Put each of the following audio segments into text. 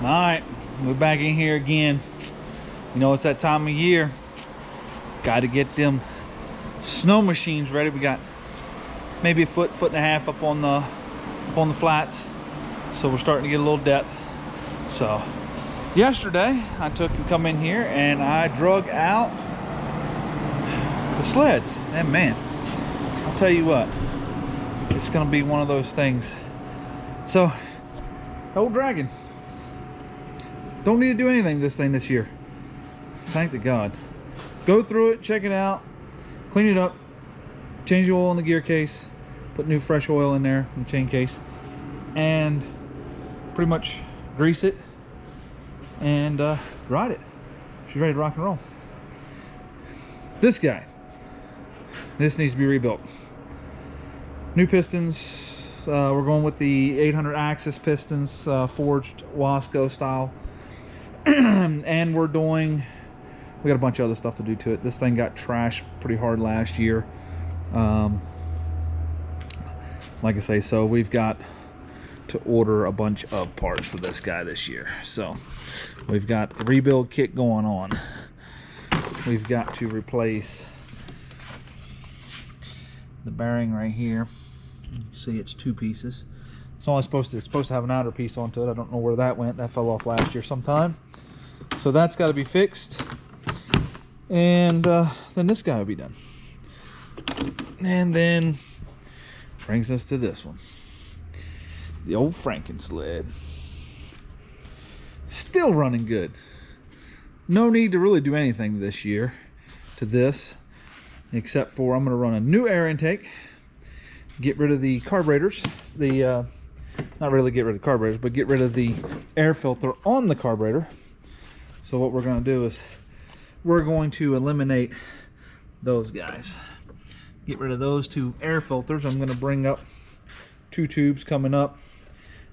All right, we're back in here again. You know, it's that time of year. Got to get them snow machines ready. We got maybe a foot and a half up on the flats, so we're starting to get a little depth. So yesterday I took and come in here and I drug out the sleds, and man, I'll tell you what, it's gonna be one of those things. So old Dragon, don't need to do anything to this thing this year, thank to God. Go through it, check it out, clean it up, change the oil in the gear case, put new fresh oil in there in the chain case, and pretty much grease it and ride it. She's ready to rock and roll. This guy, this needs to be rebuilt. New pistons. We're going with the 800 axis pistons, forged Wasco style. And we got a bunch of other stuff to do to it. This thing got trashed pretty hard last year. Like I say, so we've got to order a bunch of parts for this guy this year. So we've got the rebuild kit going on. We've got to replace the bearing right here. You can see it's two pieces. It's supposed to have an outer piece onto it. I don't know where that went. That fell off last year sometime. So that's got to be fixed. And then this guy will be done. And then brings us to this one. The old Frankensled. Still running good. No need to really do anything this year to this, except for I'm going to run a new air intake, get rid of the carburetors, not really get rid of the carburetors, but get rid of the air filter on the carburetor. So what we're going to do is we're going to eliminate those guys, get rid of those two air filters. I'm going to bring up two tubes coming up,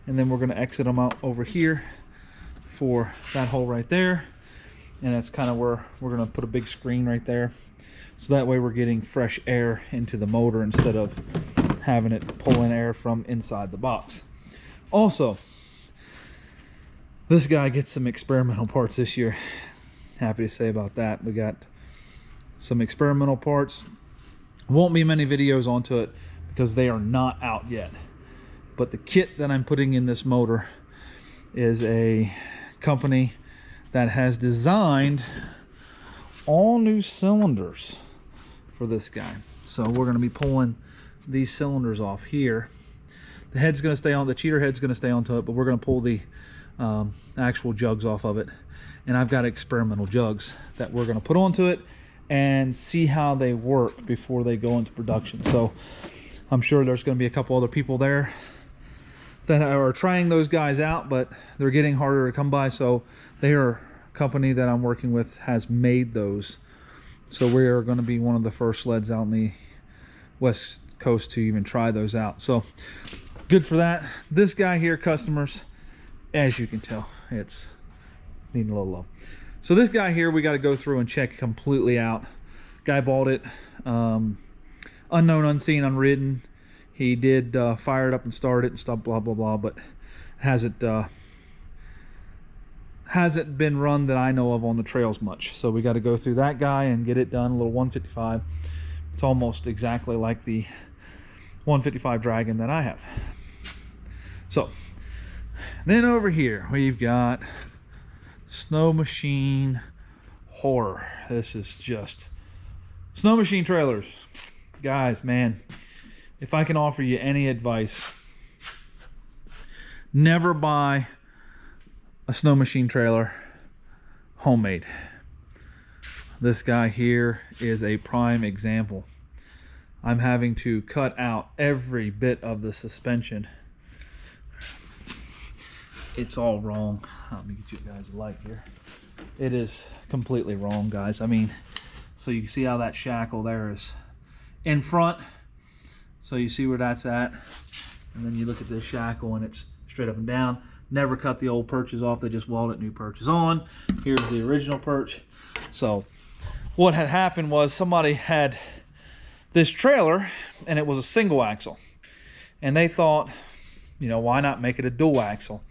and then we're going to exit them out over here for that hole right there. And that's kind of where we're going to put a big screen right there, so that way we're getting fresh air into the motor instead of having it pull in air from inside the box. Also, this guy gets some experimental parts this year. Happy to say about that. We got some experimental parts. Won't be many videos onto it because they are not out yet. But the kit that I'm putting in this motor is a company that has designed all new cylinders for this guy. So we're going to be pulling these cylinders off here. The head's going to stay on, the cheater head's going to stay onto it, but we're going to pull the actual jugs off of it. And I've got experimental jugs that we're going to put onto it and see how they work before they go into production. So I'm sure there's going to be a couple other people there that are trying those guys out, but they're getting harder to come by. So they are a company that I'm working with has made those. So we are going to be one of the first sleds out in the West Coast to even try those out. So good for that. This guy here, customers, as you can tell, it's needing a little love. So this guy here, we got to go through and check completely out. Guy bought it unknown, unseen, unridden. He did fire it up and start it and stuff, blah blah blah, but hasn't been run that I know of on the trails much. So we got to go through that guy and get it done. A little 155. It's almost exactly like the 155 Dragon that I have. So then over here we've got snow machine horror. This is just snow machine trailers, guys. Man, if I can offer you any advice, never buy a snow machine trailer homemade. This guy here is a prime example. I'm having to cut out every bit of the suspension. It's all wrong. Let me get you guys a light here. It is completely wrong, guys. I mean, so you can see how that shackle there is in front. So you see where that's at. And then you look at this shackle and it's straight up and down. Never cut the old perches off. They just welded new perches on. Here's the original perch. So what had happened was somebody had this trailer and it was a single axle. And they thought, you know, why not make it a dual axle?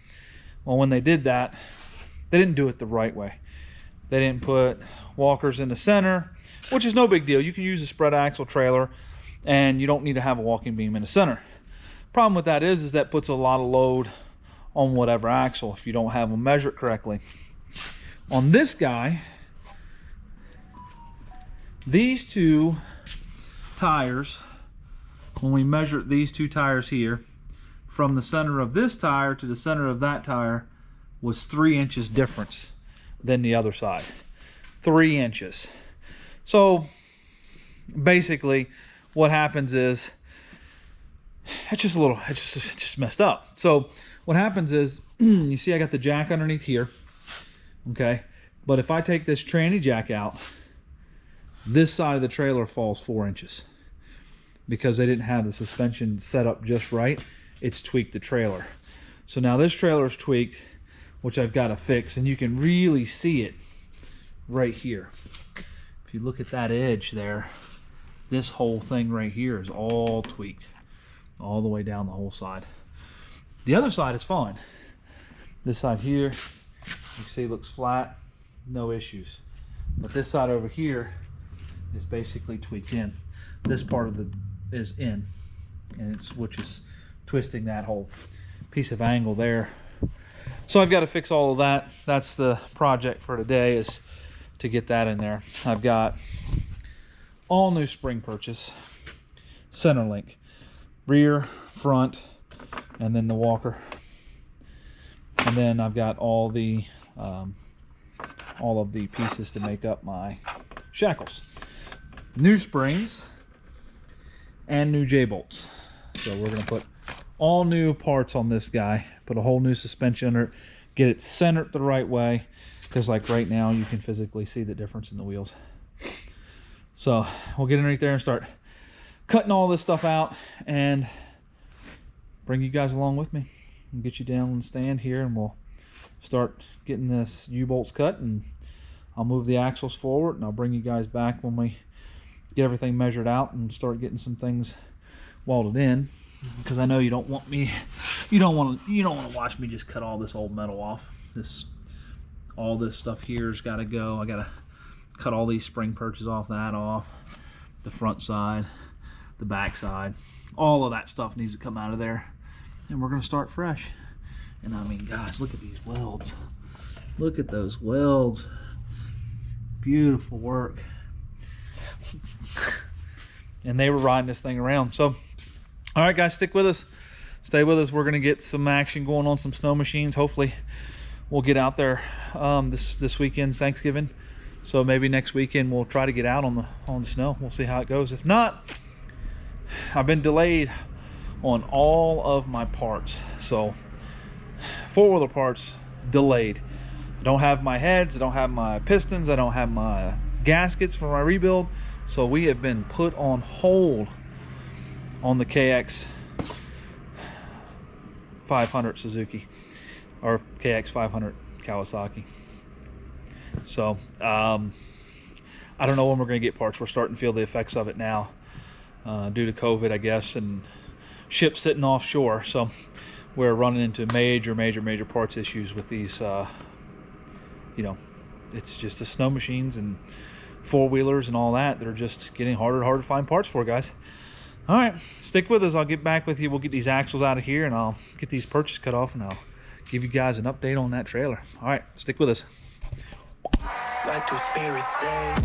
Well, when they did that, they didn't do it the right way. They didn't put walkers in the center, which is no big deal. You can use a spread axle trailer and you don't need to have a walking beam in the center. Problem with that is that puts a lot of load on whatever axle if you don't have them measured correctly. On this guy, these two tires, when we measured these two tires here, from the center of this tire to the center of that tire was 3 inches difference than the other side. 3 inches. So basically what happens is it's just messed up. So what happens is you see I got the jack underneath here, okay, but if I take this tranny jack out, this side of the trailer falls 4 inches because they didn't have the suspension set up just right. It's tweaked the trailer. So now this trailer is tweaked, which I've got to fix, and you can really see it right here. If you look at that edge there, this whole thing right here is all tweaked all the way down the whole side. The other side is fine. This side here, you can see looks flat, no issues. But this side over here is basically tweaked in. This part of the is in, and which is twisting that whole piece of angle there. So I've got to fix all of that. That's the project for today, is to get that in there. I've got all new spring purchase, center link, rear, front, and then the walker. And then I've got all of the pieces to make up my shackles. New springs and new J-bolts. So we're going to put all new parts on this guy, put a whole new suspension under it, get it centered the right way, because like right now you can physically see the difference in the wheels. So we'll get in right there and start cutting all this stuff out and bring you guys along with me and get you down on the stand here, and we'll start getting this U-bolts cut, and I'll move the axles forward and I'll bring you guys back when we get everything measured out and start getting some things welded in, because I know you don't want to watch me just cut all this old metal off. All this stuff here's got to go. I got to cut all these spring perches off, the front side, the back side, all of that stuff needs to come out of there, and we're going to start fresh. And I mean, guys, look at these welds. Look at those welds. Beautiful work. And they were riding this thing around. So all right, guys, stick with us, stay with us. We're going to get some action going on some snow machines. Hopefully we'll get out there this weekend's Thanksgiving, so maybe next weekend we'll try to get out on the snow. We'll see how it goes. If not, I've been delayed on all of my parts. So four-wheeler parts delayed. I don't have my heads, I don't have my pistons, I don't have my gaskets for my rebuild. So we have been put on hold on the KX 500 Suzuki, or KX 500 Kawasaki. So I don't know when we're going to get parts. We're starting to feel the effects of it now, due to COVID, I guess, and ships sitting offshore. So we're running into major parts issues with these. You know, it's just the snow machines and four-wheelers and all that. They're just getting harder and harder to find parts for, guys. All right, stick with us. I'll get back with you. We'll get these axles out of here, and I'll get these perches cut off, and I'll give you guys an update on that trailer. All right, stick with us. Let the spirit say.